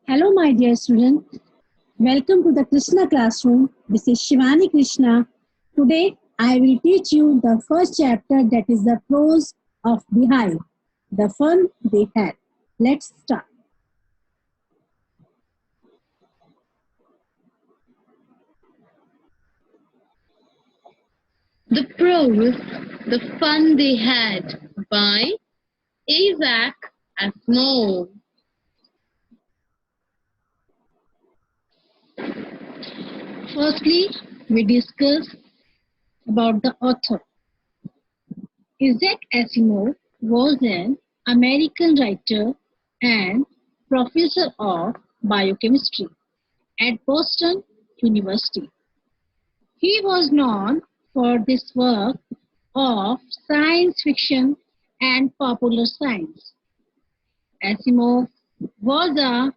Hello, my dear student. Welcome to the Krishna classroom. This is Shivani Krishna. Today, I will teach you the first chapter, that is the prose of Beehive, the fun they had. Let's start. The Prose, The Fun They Had by Isaac Asimov. Firstly, we discuss about the author. Isaac Asimov was an American writer and professor of biochemistry at Boston University. He was known for this work of science fiction and popular science. Asimov was a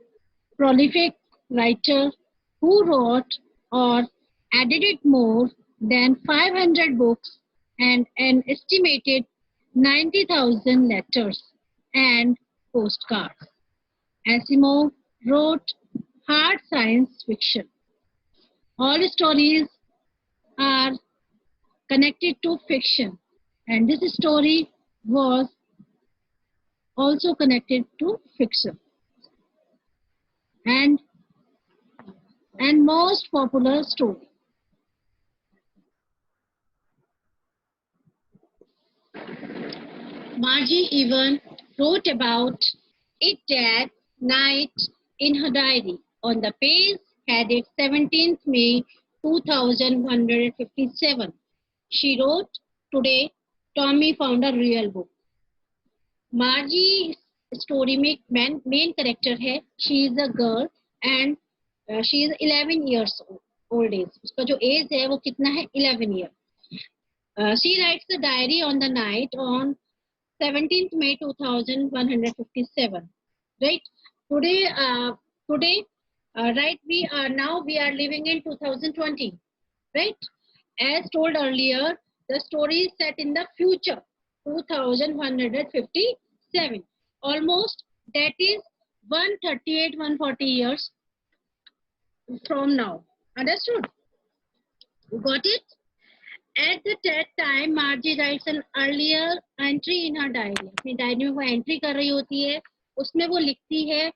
prolific writer who wrote or edited more than 500 books and an estimated 90,000 letters and postcards. Asimov wrote hard science fiction. All stories are connected to fiction, and this story was also connected to fiction. And most popular story. Margie even wrote about it that night in her diary. On the page headed 17th May 2157. She wrote, "Today, Tommy found a real book." Margie story में main character है. She is a girl and she is 11 years old age. उसका जो age है वो कितना है? 11 years. She writes the diary on the night on 17th May 2157. Right? Today, right, we are living in 2020. Right? As told earlier, the story is set in the future, 2157. Almost, that is 138, 140 years from now. Understood? Got it? At that time, Margie writes an earlier entry in her diary. अपनी diary में वो entry कर रही होती है, उसमें वो लिखती है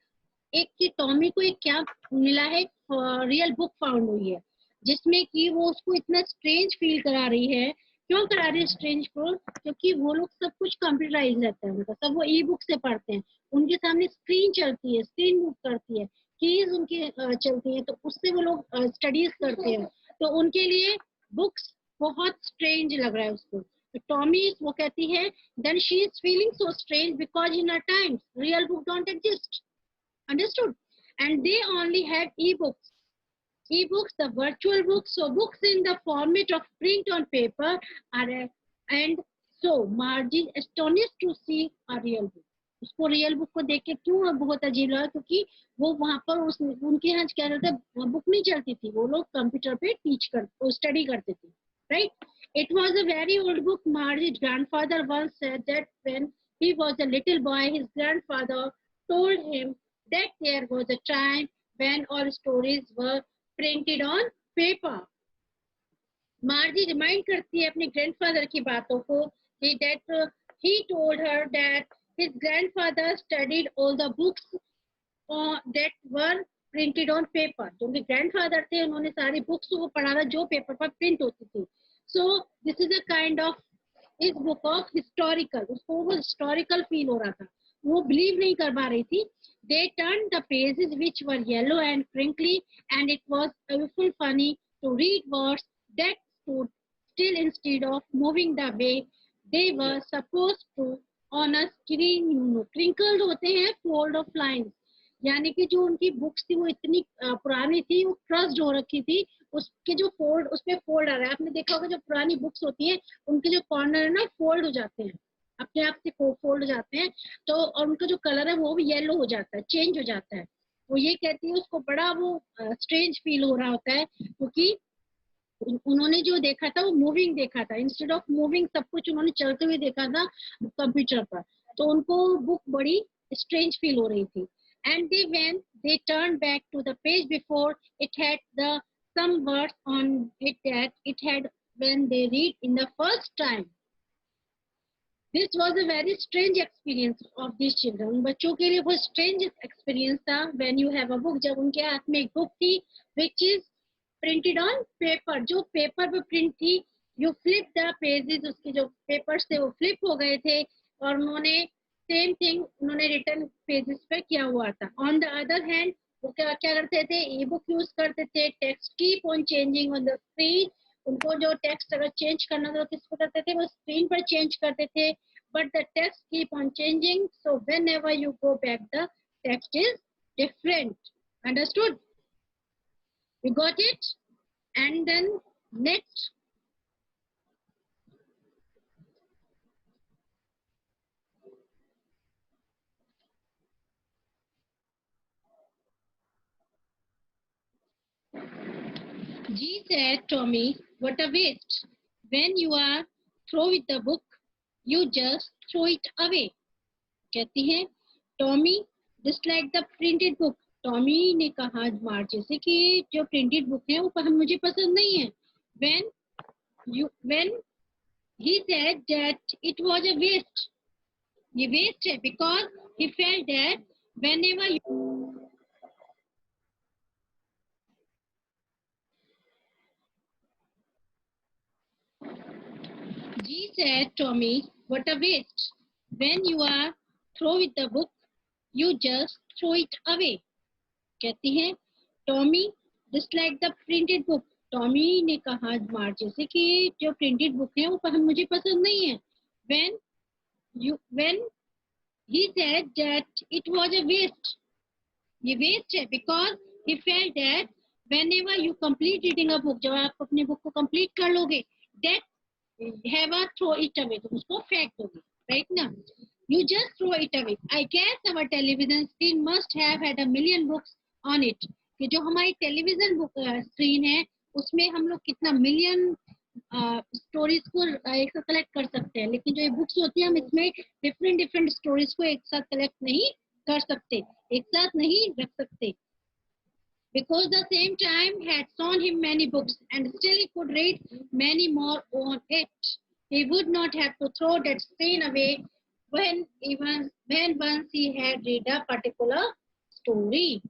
एक कि टॉमी को एक क्या मिला है, रियल बुक फाउंड हुई है, जिसमें कि वो उसको इतना स्ट्रेंज फील करा रही है. क्यों करा रही है स्ट्रेंज फील? क्योंकि वो लोग सब कुछ कंप्यूटराइज रहता है उनका, सब वो ई बुक से पढ़ते हैं, उनके सामने स्क्रीन चलती है, स्क्रीन मूव करती है, कीज उनकी चलती है, तो उससे वो लोग स्टडीज करते हैं, तो उनके लिए बुक्स बहुत स्ट्रेंज लग रहा है उसको. तो टॉमी वो कहती है, then she is feeling so strange because in our times real book don't exist. Understood? And they only had e-books. E-books, the virtual books, so books in the format of print on paper are, and so Margie astonished to see a real book. उसको real book को देख के क्यों बहुत अजीब लगा? क्योंकि वो वहां पर उनके यहाँ क्या रहता है, बुक नहीं चलती थी, वो लोग कंप्यूटर पे स्टडी करते थे. Right? It was a very old book. Margie's grandfather once said that when he was a little boy, his grandfather told him that there was a time when all stories were printed on paper. Margie remind करती है अपने grandfather की बातों को, that he told her that his grandfather studied all the books that were printed on paper. जो उनके grandfather थे, उन्होंने सारी books को पढ़ा था जो paper पर print होती थी. So this is a kind of इस book of historical. उसको वो historical feel हो रहा था, वो believe नहीं कर पा रही थी. They turned the pages which were yellow and crinkly, and it was awful funny to read words that stood still instead of moving the way they were supposed to on a screen. Crinkled होते हैं fold of lines, यानी कि जो उनकी books थी वो इतनी पुरानी थी, वो क्रस्ड हो रखी थी, उसके जो फोल्ड, उसपे फोल्ड आ रहा है. आपने देखा होगा जो पुरानी बुक्स होती है उनके जो कॉर्नर है ना, फोल्ड हो जाते हैं, अपने आप से फोल्ड हो जाते हैं, तो और उनका जो कलर है वो भी येलो हो जाता है, चेंज हो जाता है. वो ये कहती है उसको बड़ा वो स्ट्रेंज फील हो रहा होता है, क्योंकि उन्होंने जो देखा था वो मूविंग देखा था, इंस्टेड ऑफ मूविंग सब कुछ उन्होंने चलते हुए देखा था कंप्यूटर पर, तो उनको बुक बड़ी स्ट्रेंज फील हो रही थी. And when they turned back to the page before, it had some words on it that it had when they read in the first time. This was a very strange experience of these children. बच्चों के लिए बहुत strange experience था when you have a book. जब उनके हाथ में एक book थी which is printed on paper, जो paper पे print थी. You flip the pages, उसके जो papers थे वो flip हो गए थे और उन्होंने same thing उन्होंने written pages पे किया हुआ था. On the other hand, वो क्या करते थे, e-book use करते थे. Text keep on changing on the screen. उनको जो टेक्स्ट अगर चेंज करना था तो किस पे करते थे, वो स्क्रीन पर चेंज करते थे. But the text keep on changing, so whenever you go back the text is different. Understood? You got it? And then next, G said, Tommy, what a waste. When you are through with the book, you just throw it away. कहती है, Tommy disliked the printed book. Tommy ने कहा मार्जी से कि जो printed book है वो मुझे पसंद नहीं है. When he said that it was a waste. ये waste है because he felt that whenever you G said, Tommy, what a waste. When you are through with the book, you just throw it away. कहती है, Tommy disliked the printed book. Tommy ने कहा मार्जी से कि जो printed book है वो मुझे पसंद नहीं है. When he said that it was a waste. ये waste है because he felt that whenever you complete reading a book, जब आप अपने book को complete कर लोगे, that have a throw it away, तुम उसको फेंक दोगे, right ना? You just throw it away. I guess our television screen must have had a million books on it. कि जो हमारी टेलीविजन बुक स्क्रीन है उसमें हम लोग कितना मिलियन स्टोरीज को एक साथ कलेक्ट कर सकते हैं, लेकिन जो ये बुक्स होती है हम इसमें डिफरेंट स्टोरीज को एक साथ कलेक्ट नहीं कर सकते, एक साथ नहीं रख सकते. Because the same time had shown him many books and still he could read many more on it. He would not have to throw that screen away when once he had read a particular story.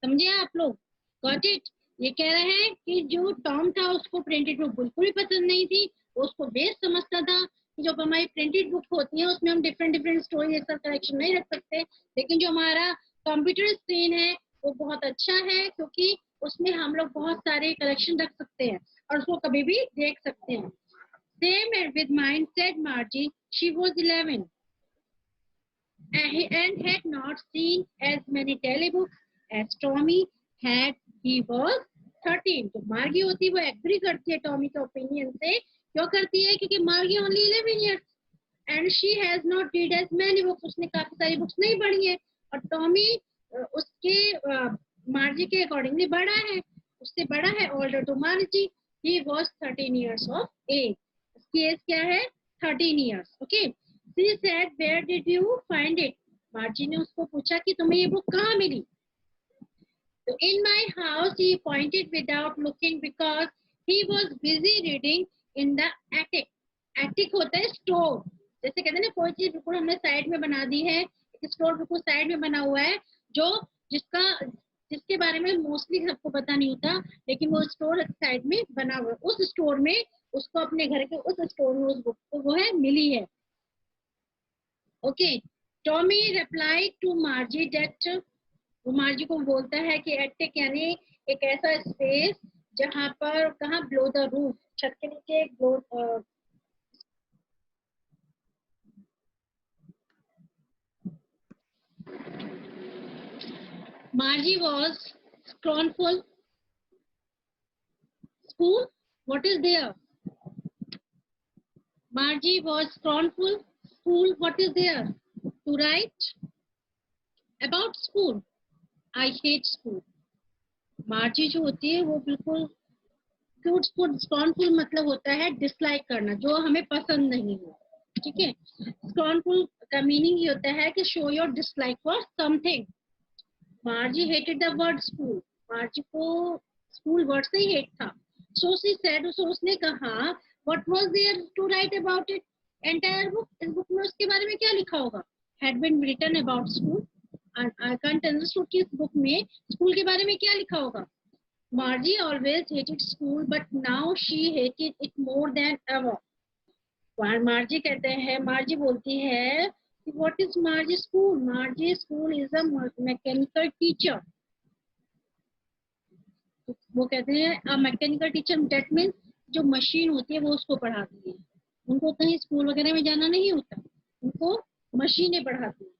समझे आप लोग? Got it? ये कह रहे हैं कि जो Tom था उसको प्रिंटेड बुक बिल्कुल भी पसंद नहीं थी, वो उसको बेस्ट समझता था कि जो हमारी प्रिंटेड बुक होती है उसमें हम डिफरेंट स्टोरी एक साथ कलेक्शन नहीं रख सकते, लेकिन जो हमारा कंप्यूटर स्क्रीन है वो बहुत अच्छा है क्योंकि उसमें हम लोग बहुत सारे कलेक्शन रख सकते हैं और उसको कभी भी देख सकते हैं. Same with mine, said Margie. She was 11 and had not seen as many telebooks as Tommy had. He was 13. तो मार्गी होती है वो एग्री करती है टॉमी के ओपिनियन से. क्यों करती है? क्योंकि मार्गी only 11 years and she has not read as many books. उसने काफी सारी बुक्स नहीं पढ़ी है और टॉमी उसके मार्जी के अकॉर्डिंगली बड़ा है, उससे बड़ा है, older to मार्जी. He was 13 years of age. उसकी एज क्या है? 13 years. Okay. She said, where did you find it? मार्जी ने उसको पूछा कि तुम्हें ये बुक कहाँ मिली? So in my house, he pointed without looking because he was busy reading in the attic. Attic होता है स्टोर. जैसे कहते हैं ना कोई चीज बिल्कुल हमने साइड में बना दी है, स्टोर बिल्कुल साइड में बना हुआ है जो जिसके बारे में मोस्टली सबको पता नहीं होता, लेकिन वो स्टोर साइड में बना हुआ है. उस स्टोर में उसको अपने घर के उस स्टोर में उस बुक को वो है मिली है. Okay. Tommy reply to Margie that, वो मार्जी को बोलता है कि एटिक यानी एक ऐसा स्पेस जहां पर कहाँ ब्लो द रूफ, छत के नीचे blow. Margie was scornful. School? What is there? Margie was scornful. School? What is there? To write about school. I hate school. Margie जो होती है वो बिल्कुल scornful मतलब होता है डिसलाइक करना, जो हमें पसंद नहीं हो. ठीक है. Scornful का मीनिंग ये होता है कि show your dislike for something. Margie hated the word school. Margie को school word से ही hate था. So she said, so उसने कहा, what was there to write about it? Entire book, इस book में उसके बारे में क्या लिखा होगा? Had been written about school. And I can't understand कि इस book में school के बारे में क्या लिखा होगा? Margie always hated school, but now she hated it more than ever. Margie कहते हैं, Margie बोलती है, what is Margie school? Margie school is a mechanical teacher. वो कहते हैं a mechanical teacher, that means जो मशीन होती है वो उसको पढ़ाती है. उनको कहीं स्कूल वगैरह में जाना नहीं होता, उनको मशीनें पढ़ाती है.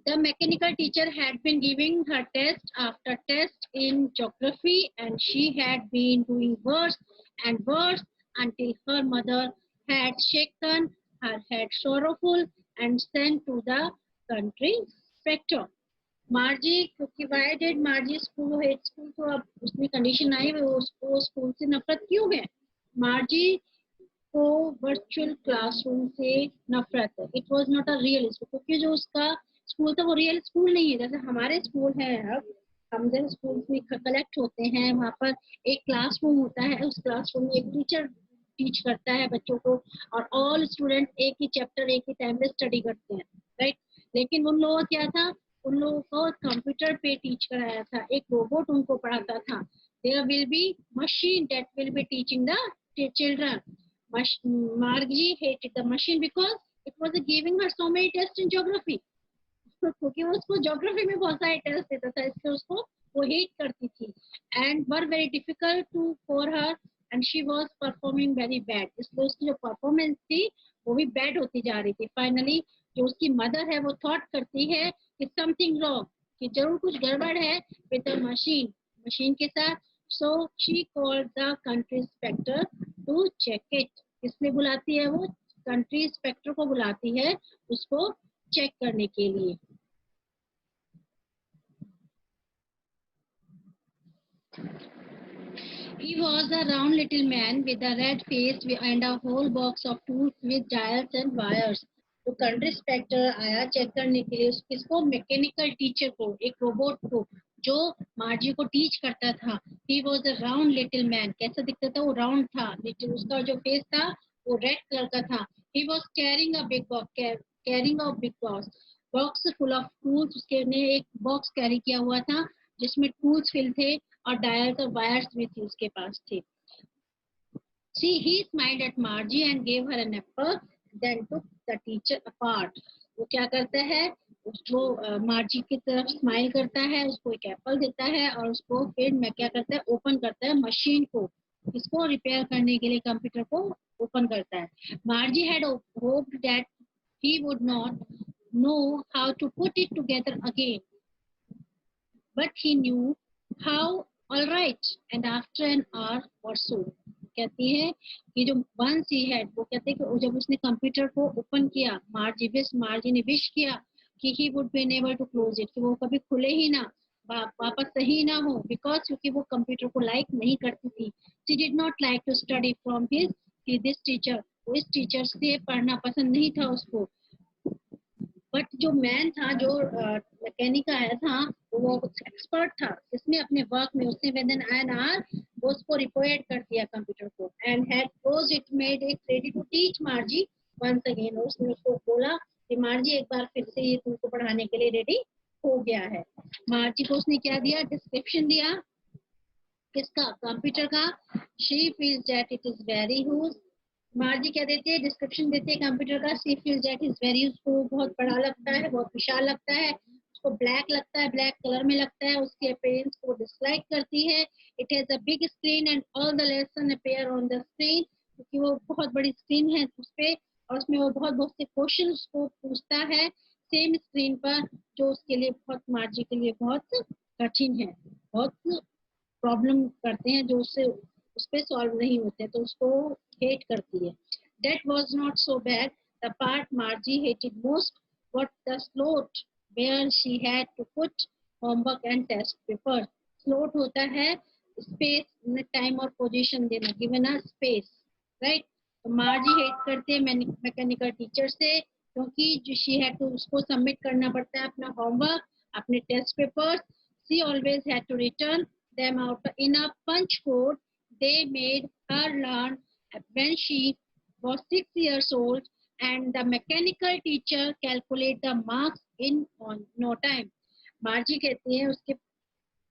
The mechanical teacher had been giving her test after test in geography, and she had been doing worse and worse until her mother had shaken her head sorrowful and sent to the country inspector. Margie, क्योंकि why did Margie school hate school? तो अब उसमें condition आई, वो उसको school से नफरत क्यों है? Margie को वर्चुअल क्लासरूम से नफरत है. It was not a real school, क्योंकि जो उसका स्कूल था वो रियल स्कूल नहीं है. जैसे हमारे स्कूल है, अब हम जब स्कूल में कलेक्ट होते हैं, वहाँ पर एक क्लासरूम होता है, उस क्लासरूम में एक टीचर टीच करता है बच्चों को, और ऑल स्टूडेंट एक ही चैप्टर एक ही टाइम पे स्टडी करते हैं, राइट. लेकिन उन लोगों का क्या था, उन लोगों को कंप्यूटर पे टीच कराया था, एक रोबोट उनको पढ़ाता था. There will be machine that will be teaching the children. Margie hated the machine because it was giving her so many tests in geography. क्योंकि वो उसको ज्योग्राफी में बहुत सारे टेस्ट देता था, इसलिए उसको वो हेट करती थी. And were very difficult to for her, and she was performing very bad. इसलिए उसकी जो परफॉर्मेंस थी वो भी बैड होती जा रही थी. फाइनली जो उसकी मदर है वो थॉट करती है कि समथिंग रॉन्ग, कि जरूर कुछ गड़बड़ है विद द मशीन के साथ. So she called the country inspector to check it. किसने बुलाती है वो? कंट्री इंस्पेक्टर को बुलाती है उसको चेक करने के लिए. He was a round little man with a red face and a whole box of tools with dials and wires. तो कंट्री इंस्पेक्टर आया चेक करने के लिए. किसको? मैकेनिकल टीचर को, एक रोबोट को जो मार्जी को टीच करता था. He was a round little man. कैसा दिखता था? वो राउंड था. उसका जो फेस था वो रेड कलर का था. He was carrying a big box. Box full of tools. उसके ने एक बॉक्स कैरी किया हुआ था जिसमें टूल्स फिल थे और डायल्स और वायर्स भी थी उसके पास थे. He smiled at Margie and gave her an apple, then took the teacher apart. वो क्या करता है, उसको मार्जी की तरफ स्माइल करता है, उसको एक एप्पल देता है और उसको फिर मैं क्या करता है, ओपन करता है मशीन को. इसको रिपेयर करने के लिए कंप्यूटर को ओपन करता है. Margie had hoped that he would not know how to put it together again, but he knew how. All right, and after an hour or so, कहती है कि जो once he had, वो कहते हैं कि जब उसने कंप्यूटर को ओपन किया, मार्जी ने विश किया कि he would be unable to close it, कि वो कभी खुले ही ना, वापस सही ना हो, बिकॉज क्योंकि वो कंप्यूटर को लाइक नहीं करती थी. she did not like to study from this teacher. वो इस टीचर से पढ़ना पसंद नहीं था उसको. बट जो मैन था, जो मैकेनिक आया था, वो एक्सपर्ट था. इसने अपने वर्क में उसने विद एन आवर वो उसको रिपोर्ट कर दिया कंप्यूटर को. And had close it, made it ready to teach Margie once again. उसने उसको बोला कि मार्जी एक बार फिर से ये तुमको पढ़ाने के लिए रेडी हो गया है. मार्जी को उसने क्या दिया? डिस्क्रिप्शन दिया. किसका? कंप्यूटर का. She feels that it is very huge. मार्जी क्या देते हैं? डिस्क्रिप्शन देते हैं कंप्यूटर का. She feels that is very, उसको बहुत बड़ा लगता है, बहुत विशाल लगता है, उसको ब्लैक लगता है, ब्लैक कलर में लगता है. उसके अपीयरेंस को डिसलाइक करती है. It has a big screen and all the lesson appear on the screen, क्योंकि वो बहुत बड़ी स्क्रीन है उस पे, और उसमें वो बहुत से क्वेश्चन उसको पूछता है सेम स्क्रीन पर, जो उसके लिए बहुत, मार्जी के लिए बहुत कठिन है, बहुत प्रॉब्लम करते हैं, जो उससे उस पे सॉल्व नहीं होते, तो उसको हेट करती है. That was not so bad. The part Margie hated most was the slot where she had to put homework and test papers. Slot होता है space, time और position देना, given a space, right? तो Margie hate करते हैं mechanical teacher से, क्योंकि जो she had to, उसको सबमिट करना पड़ता है अपना होमवर्क अपने test papers she always had to return them out in a punch code they made her learn when she was 6 years old, and the mechanical teacher calculate the marks in on no time. मार्जी कहती है उसके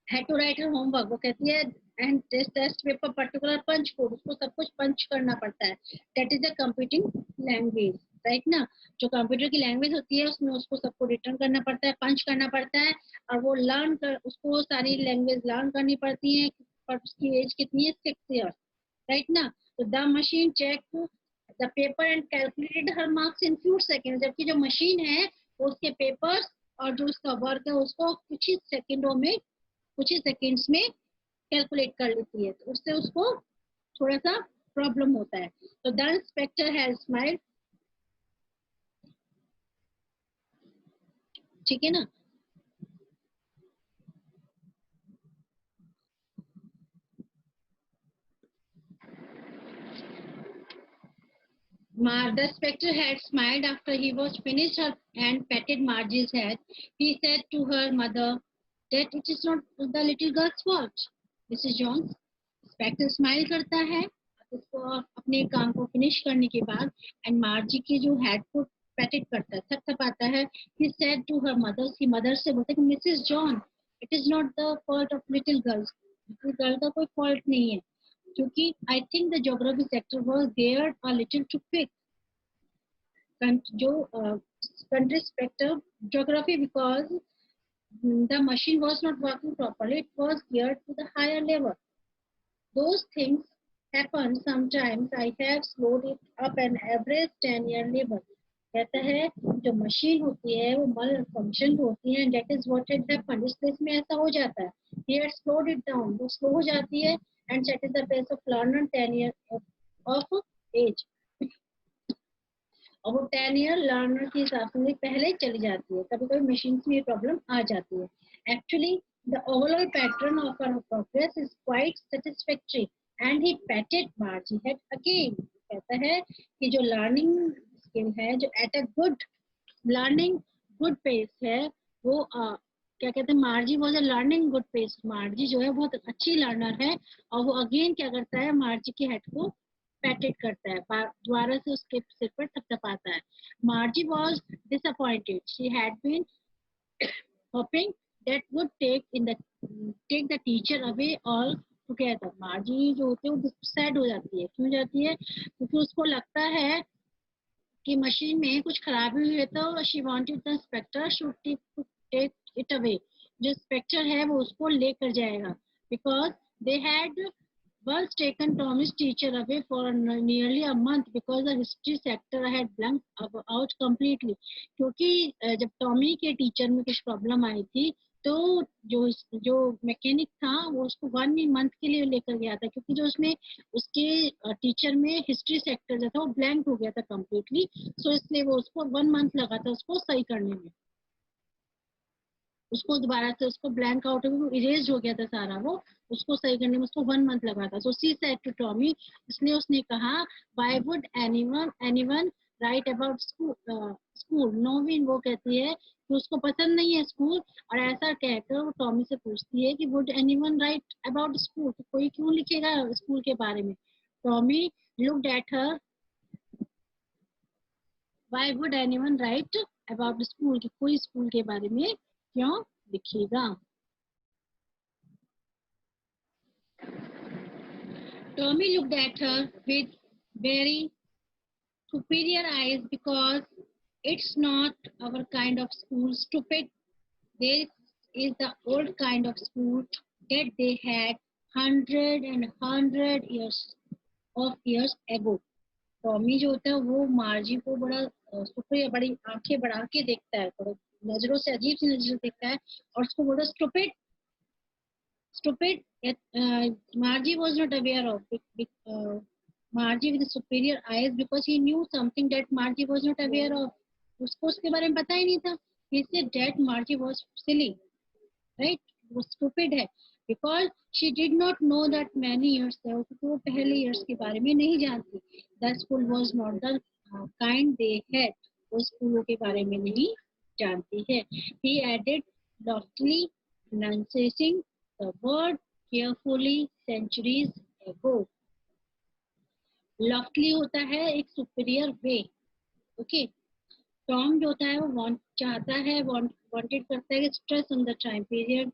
had to write her homework, वो कहती है and test paper particular punch code, उसको सब कुछ punch करना पड़ता है. That is a computing language, right ना. जो कंप्यूटर की लैंग्वेज होती है उसमें उसको सबको रिटर्न करना पड़ता है, पंच करना पड़ता है, और वो लर्न कर उसको सारी लैंग्वेज लर्न करनी पड़ती है. पर उसकी एज कितनी है, 6 years, राइट ना. तो the machine check the paper and calculated her marks in few second, जबकि जो मशीन है वो उसके पेपर्स और जो उसका वर्क है उसको कुछ ही सेकेंडों में, कुछ ही सेकेंड्स में कैलकुलेट कर लेती है. तो उससे उसको थोड़ा सा प्रॉब्लम होता है. तो द इंस्पेक्टर हैज स्माइल्ड, ठीक है ना. The inspector had smiled after he was finished and patted Margie's head. He said to her mother that it is not the little girl's fault. Mrs. Jones, inspector smile करता है उसको अपने काम को finish करने के बाद, एंड मार्जी की जो हेड को पैटेट करता है, थपथपाता है. He said to her mother, उसकी मदर से बोलता है कि Mrs John, it is not the fault of little girls, little girl का कोई फॉल्ट नहीं है, क्योंकि I think the geography sector was there a little too quick. जो country inspector geography, because the machine was not working properly, it was geared to the higher level. Those things happen sometimes. I have slowed it up an average 10-year level. कहता है जो machine होती है वो मल function होती है, that is what had happened. इसलिए इसमें ऐसा हो जाता है. He had slowed it down, वो स्लो हो जाती है, and set the pace of learner 10 years of age. और वो 10 year लर्नर के हिसाब से पहले चली जाती है. कभी कभी मशीन में प्रॉब्लम आ जाती है. Actually the overall pattern of our progress is quite satisfactory and he patted Margie head again. कहता है कि जो लर्निंग स्किल है, जो at a good learning good pace है, वो क्या कहते हैं, Margie was a learning good pace. Margie जो है बहुत अच्छी लर्नर है, और वो अगेन क्या करता है, मार्जी के हेड को पैटेड करता है, दोबारा से उसके सिर पर थपथपाता है. Margie was disappointed, she had been hoping that would take the teacher away altogether. Margie जो होती है वो सैड हो जाती है. क्यों जाती है? क्योंकि उसको लगता है कि मशीन में कुछ खराबी हुई है, तो she wanted the inspector should take it away. जो इंस्पेक्टर है वो उसको लेकर जाएगा, because they had once taken Tommy's teacher away for nearly a month because the history sector had blanked out completely. क्योंकि जब टॉमी के टीचर में कुछ प्रॉब्लम आई थी, तो जो मैकेनिक था वो उसको 1 month के लिए लेकर गया था, क्योंकि जो उसमें उसके टीचर में हिस्ट्री सेक्टर जो था वो ब्लैंक हो गया था कम्प्लीटली. सो इसलिए वो उसको 1 month लगा था उसको सही करने में. उसको दोबारा से उसको ब्लैंक आउट इरेज हो गया था सारा, वो उसको सही करने में उसको 1 month लगा था. So she said to Tommy, इसलिए उसने कहा, why would anyone write about school. नोविन वो कहती है कि उसको पसंद नहीं है स्कूल, और ऐसा कहकर वो टॉमी से पूछती है कि would anyone write about school, कोई क्यों लिखेगा स्कूल के बारे में. Tommy looked at her, why would anyone write about school, कोई स्कूल के बारे में क्यों लिखेगा. Tommy looked at her with very superior eyes, because it's not our kind of school, stupid. This is the old kind of school that they had 100 years ago. Tommy जो होता है वो मार्जी को बड़ा सुपरियर, बड़ी आंखें बढ़ा के देखता है, थोड़ा नजरों से अजीब सी नजरों देखता है, और उसको बोलता है stupid. Margie was not aware of Margie with superior eyes, because he knew something that Margie was not aware of. उसको उसके बारे में पता ही नहीं था. He said that Margie was silly, right? वो stupid है, because she did not know that many years ago, क्योंकि वो पहले years के बारे में नहीं जानती. The school was not the kind they had. वो स्कूलों के बारे में नहीं जानती है. He added loftily pronunciating the word carefully centuries ago. लॉफ्टली होता है एक सुपीरियर वे. ओके, टॉम जो होता है वो वांट चाहता है, वांटेड करता है कि stress on the time period,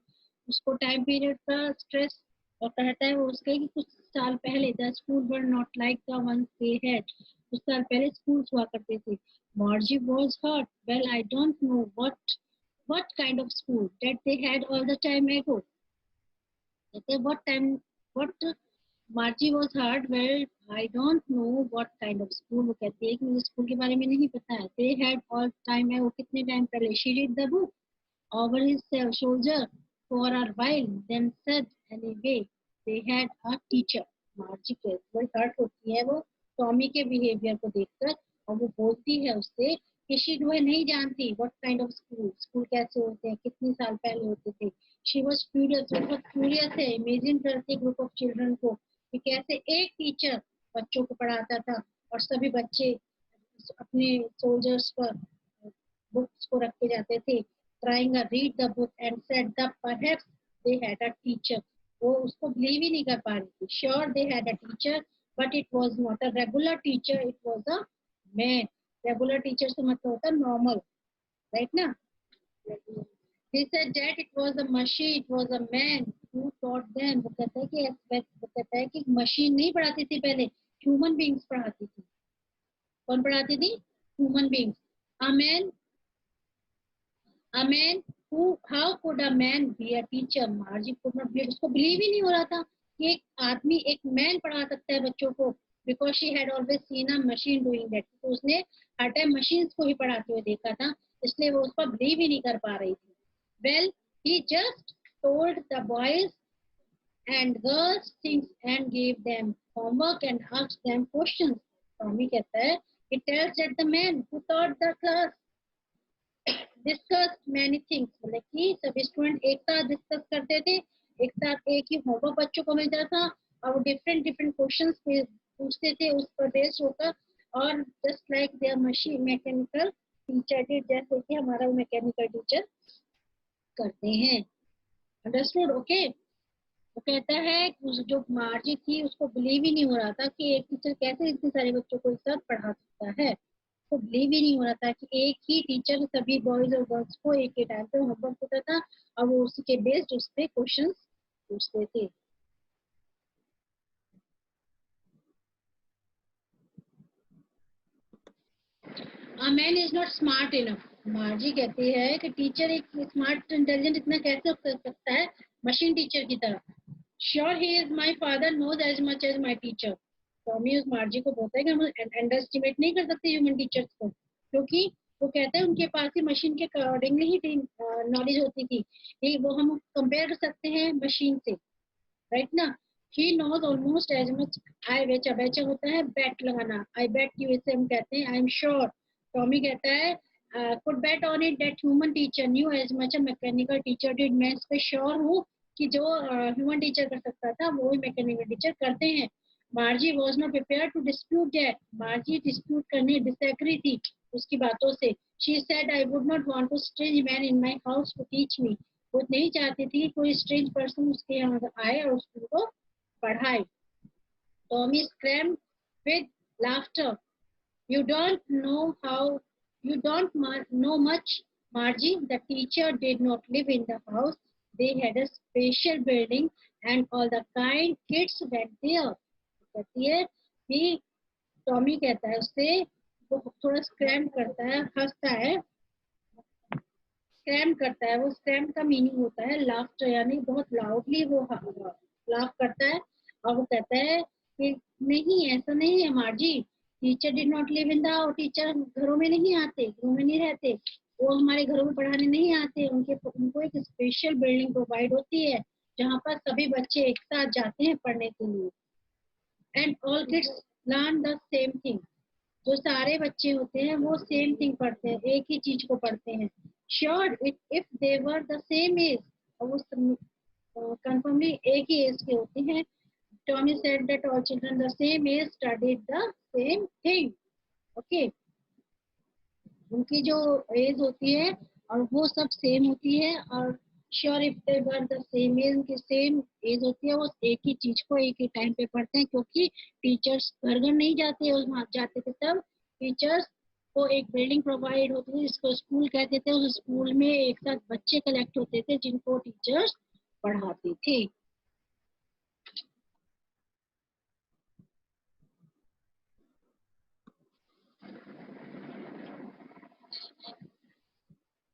उसको टाइम पीरियड का स्ट्रेस, और कहता है वो उसके कि कुछ साल पहले the school were not like the ones they had, कुछ साल पहले स्कूल हुआ करते थे. Margie was hurt, well I don't know what kind of school that they had all the time ago. कहते हैं what Margie was hurt, well I don't know what kind of school. वो कहती है कि मुझे स्कूल के बारे में नहीं पता है. They had all time है, वो कितने टाइम पहले. She read the book over his shoulder for a while, then said anyway they had a teacher. Margie के बहुत हर्ट होती है वो टॉमी के बिहेवियर को देखकर, और वो बोलती है उससे कि शी वो नहीं जानती व्हाट काइंड ऑफ स्कूल कैसे होते हैं, कितने साल पहले होते थे. शी वाज क्यूरियस, बहुत क्यूरियस है. इमेजिन करती ग्रुप ऑफ चिल्ड्रन को कि कैसे एक टीचर बच्चों को पढ़ाता था और सभी बच्चे अपने सोल्जर्स पर बुक्स को रख के जाते थे. Trying a read the book and said the perhaps they had a teacher. वो उसको बिलीव ही नहीं कर पा रही थी. Sure they had a teacher but it was not a regular teacher, it was a man. Regular teacher से मतलब होता है नॉर्मल, राइट ना. He said that it was a machine, it was a man who taught them. वो कहता है कि machine नहीं पढ़ाती थी पहले, ह्यूमन बीइंग्स पढ़ाती थी. कौन पढ़ाती थी? Human beings. A man who, how could a man be a teacher? मार्जी could not believe, उसको बिलीव ही नहीं हो रहा था कि एक आदमी, एक मैन पढ़ा सकता है बच्चों को. Because she had always seen a machine doing that. तो उसने हर टाइम मशीन्स को ही पढ़ाते हुए देखा था, इसलिए वो उस पर बिलीव ही नहीं कर पा रही थी. Well, he just told the boys and girls things and gave them homework and asked them questions. Tommy कहता है, he tells that the man who taught the class discussed many things. मतलब कि सभी स्टूडेंट एक साथ discuss करते थे, एक साथ एक ही होमवर्क बच्चों को मिलता था, और वो डिफरेंट डिफरेंट क्वेश्चंस पूछते थे उस पर बेस्ड होकर. और just like there machine mechanical teacher did, जैसे कि हमारा वो मैकेनिकल टीचर करते हैं. अंडरस्टूड? ओके. वो कहता है जो मार्जी थी उसको बिलीव ही नहीं हो रहा था कि एक टीचर कैसे इतने सारे बच्चों को एक साथ पढ़ा सकता है. तो बिलीव ही नहीं हो रहा था कि एक ही टीचर सभी बॉयज और गर्ल्स को एक ही टाइम पे होमवर्क देता था और वो उसी के बेस्ड उस पे क्वेश्चंस पूछते थे. A man is not smart enough. मार्जी कहती है कि टीचर एक स्मार्ट इंटेलिजेंट इतना कैसे कर सकता है मशीन टीचर की तरह. Sure he is, my father knows as much as my teacher. Tommy उस मार्जी को बोलता है कि हम अंडर एस्टिमेट नहीं कर सकते ह्यूमन टीचर्स को, क्योंकि वो कहते हैं उनके पास ही मशीन के अकॉर्डिंगली ही नॉलेज होती थी. ये वो हम कंपेयर कर सकते हैं मशीन से, राइट ना. he knows almost as much. I बेचा बेचा होता है बैट लगाना, I bet you इसे हम कहते हैं I am sure. टॉमी कहता है could bet on it that human teacher knew as much a mechanical teacher did. मैं इस पे श्योर हूँ कि जो ह्यूमन टीचर कर सकता था वो ही मैकेनिकल टीचर करते हैं. Margie was not prepare to dispute that. Margie dispute करने डिसएग्री थी उसकी बातों से. She said I would not want to strange man in my house to teach me. वो नहीं चाहती थी कोई स्ट्रेंज पर्सन उसके यहाँ आए और उसको पढ़ाए. Tommy screamed with laughter. You don't know much, Margie. The teacher did not live in the house. They had a special building and all the kind kids went there. कहती है कि Tommy कहता है उससे, वो थोड़ा स्क्रैम करता है, हंसता है. स्क्रैम करता है, वो स्क्रैम का मीनिंग होता है लाफ्टर, यानी बहुत लाउडली वो लाफ करता है. और वो कहता है कि नहीं, ऐसा नहीं है मार्जी. Teacher did not live in the, teacher घरों में नहीं आते, घरों में नहीं रहते, वो हमारे घरों में पढ़ाने नहीं आते. उनको एक स्पेशल बिल्डिंग प्रोवाइड होती है जहाँ पर सभी बच्चे एक साथ जाते हैं पढ़ने के लिए. And all kids learn the same thing. जो सारे बच्चे होते हैं वो सेम थिंग पढ़ते हैं, एक ही चीज को पढ़ते हैं. Sure if they were the same age, और वो कंफर्मली एक ही एज के होते हैं. Tommy said that all children the same age studied the same thing. Okay. उनकी जो एज होती है और वो सब सेम होती है, और sure if they were the same age, उनकी सेम एज होती है, वो एक ही चीज को एक ही टाइम पे पढ़ते हैं, क्योंकि टीचर्स घर घर नहीं जाते, वहाँ जाते थे तब टीचर्स को एक बिल्डिंग प्रोवाइड होती थी जिसको स्कूल कहते थे। उस स्कूल में एक साथ बच्चे कलेक्ट होते थे जिनको टीचर्स पढ़ाते थे।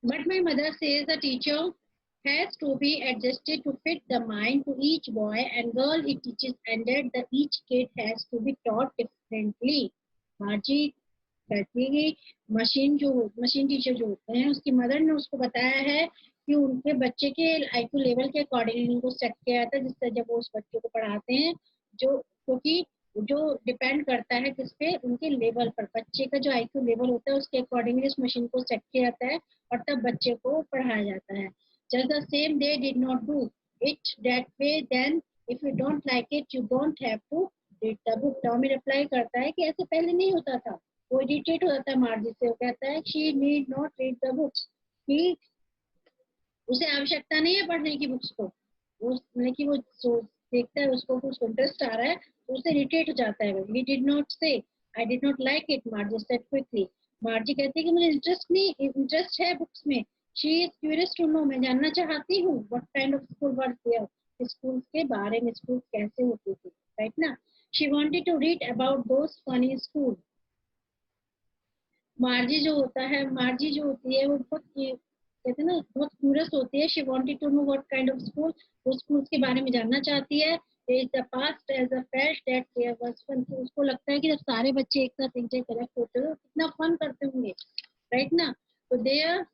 But my mother says the teacher has to be adjusted to fit the mind to each boy and girl it teaches, and that each kid has to be taught differently. मार्जी कहती है कि machine teacher जो होते हैं, उसकी mother ने उसको बताया है कि उनके बच्चे के आईक्यू लेवल के अकॉर्डिंगली उनको सेट किया जाता है, जिससे जब वो उस बच्चे को पढ़ाते हैं, जो क्योंकि जो डिपेंड करता है किस पे, उनके लेवल पर, बच्चे का जो आईक्यू लेवल होता है उसके अकॉर्डिंगली उस मशीन को सेट किया जाता है और तब बच्चे को पढ़ाया जाता है। Just the same they did not do it that way, then if you don't like it you don't have to read the book. Tommy reply करता है कि ऐसे पहले नहीं होता था। वो इरिटेट हो जाता है मार्जी से, वो कहता है she need not read the books, कि उसे आवश्यकता नहीं है पढ़ने की बुक्स को। वो मतलब कि वो देखता है उसको कुछ इंटरेस्ट आ रहा है तो उसे इरिटेट हो जाता है। He did not say I did not like it, Margie said quickly. मार्जी कहती है कि मुझे इंटरेस्ट है बुक्स में। She is curious to know, मैं जानना चाहती हूँ what kind of school was there, school के बारे में, स्कूल कैसे होते थे, राइट ना। She wanted to read about those funny school. मार्जी जो होती है वो बहुत कहते हैं ना बहुत क्यूरियस होती है। She wanted to know what kind of school, वो स्कूल के बारे में जानना चाहती है। There is the past age a felt that there was fun, उसको लगता है कि जब सारे बच्चे एक साथ एक जगह कलेक्ट होते हैं तो कितना फन करते होंगे, राइट ना। तो there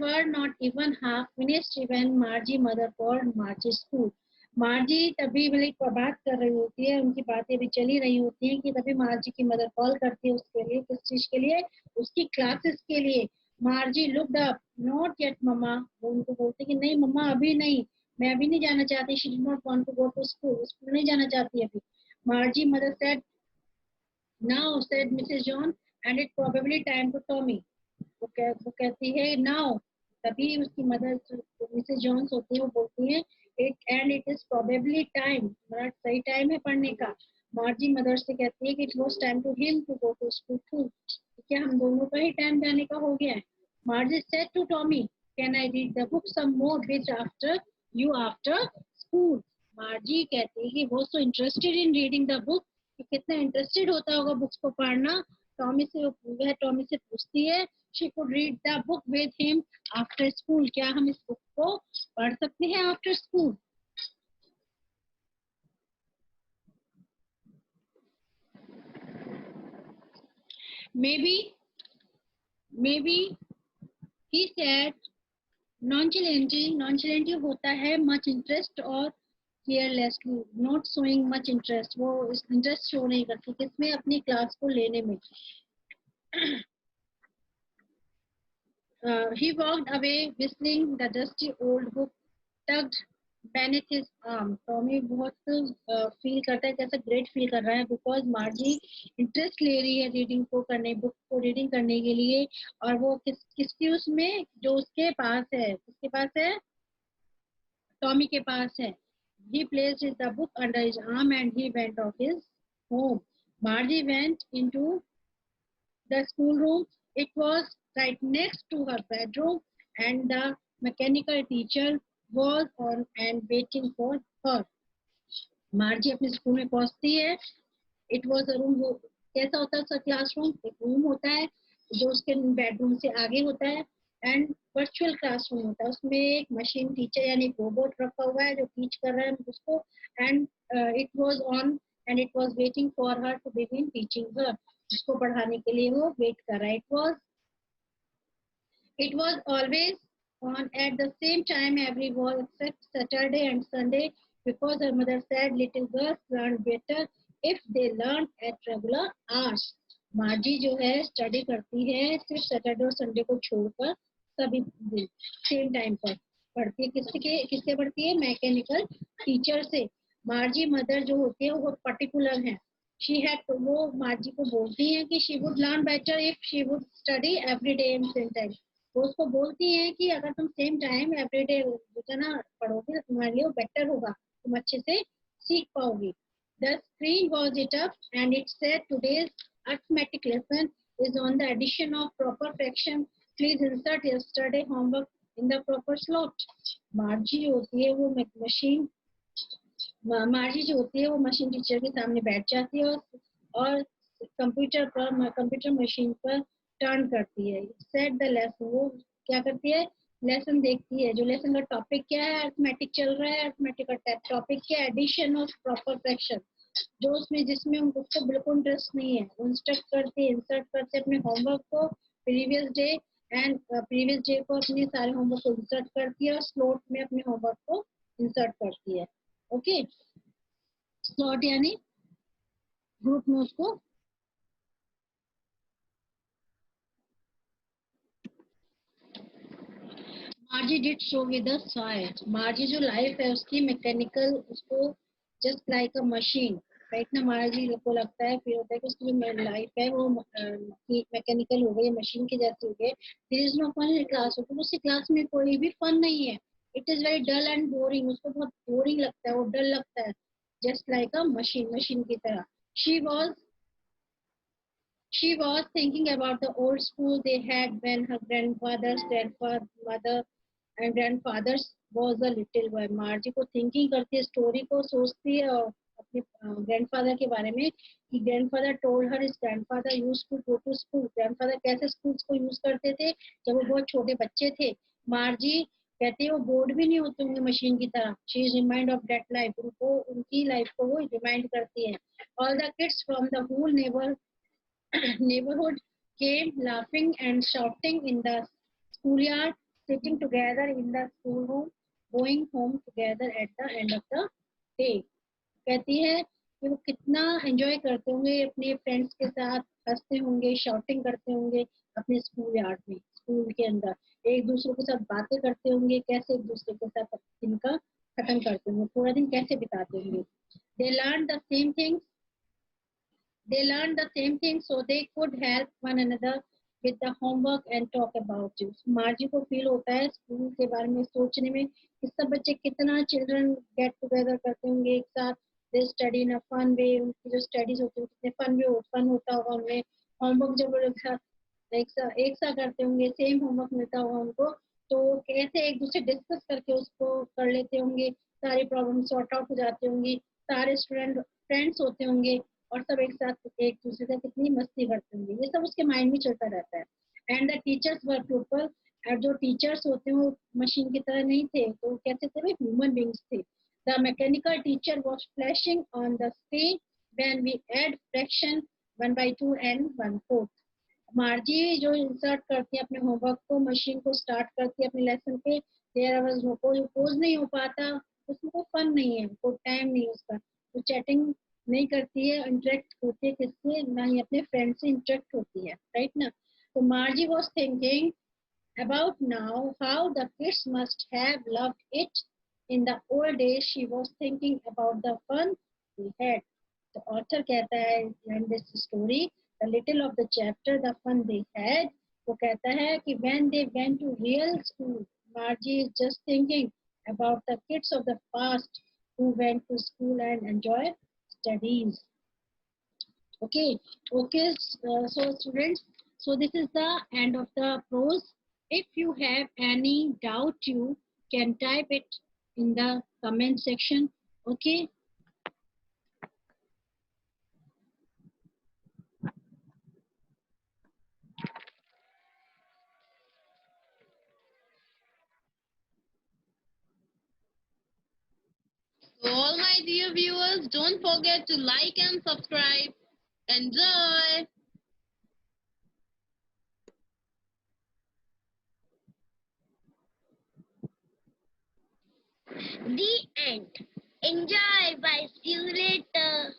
were not even half finished when Margie mother called Margie school. Margie तभी मतलब बात कर रही होती है, उनकी बातें भी चली रही होती हैं कि तभी मार्जी की मदर कॉल करती है उसके लिए, किस चीज के लिए, उसकी क्लासेस के लिए। Margie looked up, not yet mamma, वो उनको बोलते कि नहीं मम्मा अभी नहीं, मैं अभी नहीं जाना चाहती। She did not want to go to school, school नहीं जाना चाहती अभी। Margie mother said now, said Mrs John, and it probably time to Tommy. वो कहती है नाउ, तभी उसकी मदर मिसेस जॉन्स होती है वो बोलती है इट इज प्रोबेबली टाइम, बड़ा सही टाइम है पढ़ने का। मार्जी मदर से कहती है कि it was time to him to go to school too, क्या हम दोनों का ही टाइम जाने का हो गया है। Margie said to Tommy can I read the book some more bit after you after school. Margie कहती है कि वो so interested in reading the book, कि कितना इंटरेस्टेड होता होगा बुक्स को पढ़ना। टॉमी से पूछती है she could read the book with him after school, क्या हम इस बुक को पढ़ सकते हैं after school. maybe he said nonchalantly होता है much interest और carelessly not showing much interest, वो इंटरेस्ट शो नहीं करती किसमें, अपनी क्लास को लेने में। He walked away whistling, the dusty old book tugged beneath his arm. Tommy बहुत फील करता है, कैसा ग्रेट फील कर रहा है, बिकॉज मार्जी इंटरेस्ट ले रही है रीडिंग को करने, बुक को रीडिंग करने के लिए। और वो किसकी उसमें, जो उसके पास है, किसके पास है, टॉमी के पास है। He placed the book under his arm and he went off his home. Margie went into the schoolroom. It was right next to her bedroom, and the mechanical teacher was on and waiting for her. मार्जी अपने school में पहुंचती है। It was a room, वो कैसा होता है उसका classroom, एक रूम होता है जो उसके बेडरूम से आगे होता है, एंड वर्चुअल क्लासरूम होता है। उसमें एक मशीन टीचर यानी रोबोट रखा हुआ है जो टीच कर रहा है उसको, and it was on and it was waiting for her to begin teaching her, उसको पढ़ाने के लिए वो वेट कर रहा है। It was always on at the same time every day except Saturday and Sunday, because her mother said little girls learn better if they learn at regular hours. मार्जी जो है स्टडी करती है सिर्फ सैटरडे और Sunday को छोड़कर, सभी दिन सेम टाइम पर पढ़ती है। किससे पढ़ती है, मैकेनिकल टीचर से। मार्जी मदर जो होती है वो पर्टिकुलर है, शी हैड तो वो मार्जी को बोलती हैं कि she would learn better if she would study every day in same time. वो उसको बोलती हैं कि अगर तुम सेम टाइम एवरी डे जितना पढ़ोगे तो तुम्हारे लिए बेटर होगा, तुम अच्छे से सीख पाओगी। The screen was lit up and it said today's arithmetic lesson is on the addition of proper fraction. Please insert yesterday homework in the proper slot. मार्जी होती है वो मशीन, मार्जी जो होती है वो मशीन टीचर के सामने बैठ जाती है और कंप्यूटर मशीन पर टर्न करती है। सेट द लेसन, वो क्या करती है, लेसन देखती है। जो लेसन का टॉपिक क्या है, अरिथमेटिक चल रहा है, अरिथमेटिक का टॉपिक क्या है, एडिशन ऑफ प्रॉपर फ्रैक्शन। जो उसमें जिसमें उनको बिल्कुल इंटरेस्ट नहीं है, इंस्ट्रक्ट करते इंसर्ट करते अपने होमवर्क को previous day and previous day को अपने सारे होमवर्क को इंसर्ट करती है और स्लॉट में अपने होमवर्क को इंसर्ट करती है। ओके, स्लॉट यानी ग्रुप में उसको मार्जी did show with the side. मार्जी जो लाइफ है उसकी मैकेनिकल, उसको just like a machine, right ना। मार्जी को लगता है, फिर होता है कि उसकी जो लाइफ है वो मैकेनिकल हो गई, मशीन की जैसी हो गई। There is no fun in class, तो उसी क्लास में कोई भी फन नहीं है। It is very dull and boring, उसको बहुत बोरिंग लगता है, वो डल लगता है, just like a machine, machine की तरह। She was She was thinking about the old school they had when her grandfather's grandmother and grandfathers was a little boy. मार्जी को थिंकिंग करती है, स्टोरी को सोचती है और अपने ग्रैंडफादर के बारे में कि grandfather told her his grandfather used to go to school. Grandfather कैसे स्कूल्स को यूज करते थे जब वो बहुत छोटे बच्चे थे। मार्जी कहती है वो बोर्ड भी नहीं होते होंगे मशीन की तरह। She is remind of that life, उनको उनकी लाइफ को वो रिमाइंड करती है। All the kids from the whole neighborhood came laughing and shouting in the schoolyard, sitting together in the schoolroom, going home together at the end of the day. कहती है कि वो कितना एंजॉय करते होंगे अपने फ्रेंड्स के साथ, हंसते होंगे, शाउटिंग करते होंगे अपने स्कूल यार्ड में, स्कूल के अंदर एक दूसरे के साथ बातें करते होंगे, कैसे एक दूसरे के साथ दिन का खत्म करते होंगे, पूरा दिन कैसे बिताते होंगे। They learned the same things They learned the same thing so they could help one another with the homework and talk about it. मार्जी को फील होता है स्कूल के बारे में सोचने में कि सब बच्चे कितना चिल्ड्रन गेट टुगेदर करते होंगे एक साथ। They study in a fun way, उनकी जो स्टडीज होती है कितने फन होता होगा उनमें। होमवर्क जब एक साथ करते होंगे, सेम होमवर्क मिलता होगा उनको, तो कैसे एक दूसरे डिस्कस करके उसको कर लेते होंगे, सारी प्रॉब्लम सॉर्ट आउट हो जाती होंगी, सारे स्टूडेंट फ्रेंड्स होते होंगे और सब एक साथ एक दूसरे से कितनी मस्ती करते होंगे, ये सब उसके माइंड में चलता रहता है। And the teachers were people, और जो टीचर्स होते हैं वो मशीन की तरह नहीं थे, तो वो कैसे थे, ह्यूमन बींग्स थे। The mechanical teacher was flashing on the screen when we add fraction 1/2 and 1/4। Margie जो इंसर्ट करती है अपने होमवर्क को, मशीन को स्टार्ट करती है अपने लेसन पे, देयर वाज नो कोई पोज नहीं हो पाता, उसमें कोई फन नहीं है, कोई टाइम नहीं उसका, वो चैटिंग नहीं करती है, इंटरेक्ट होती है किससे, ना ही अपने फ्रेंड से इंटरेक्ट होती है, राइट ना। तो मार्जी was thinking about now how the kids must have loved it in the old days. She was thinking about the fun they had. The author कहता है in this story, the little of the chapter, the fun they had, वो कहता है कि when they went to real school, Margie is just thinking about the kids of the past who went to school and enjoy studies. Okay, okay. So students, so this is the end of the prose. If you have any doubt, you can type it in the comment section. Okay. So all my dear viewers, don't forget to like and subscribe. Enjoy! The end. Enjoy. Bye. See you later.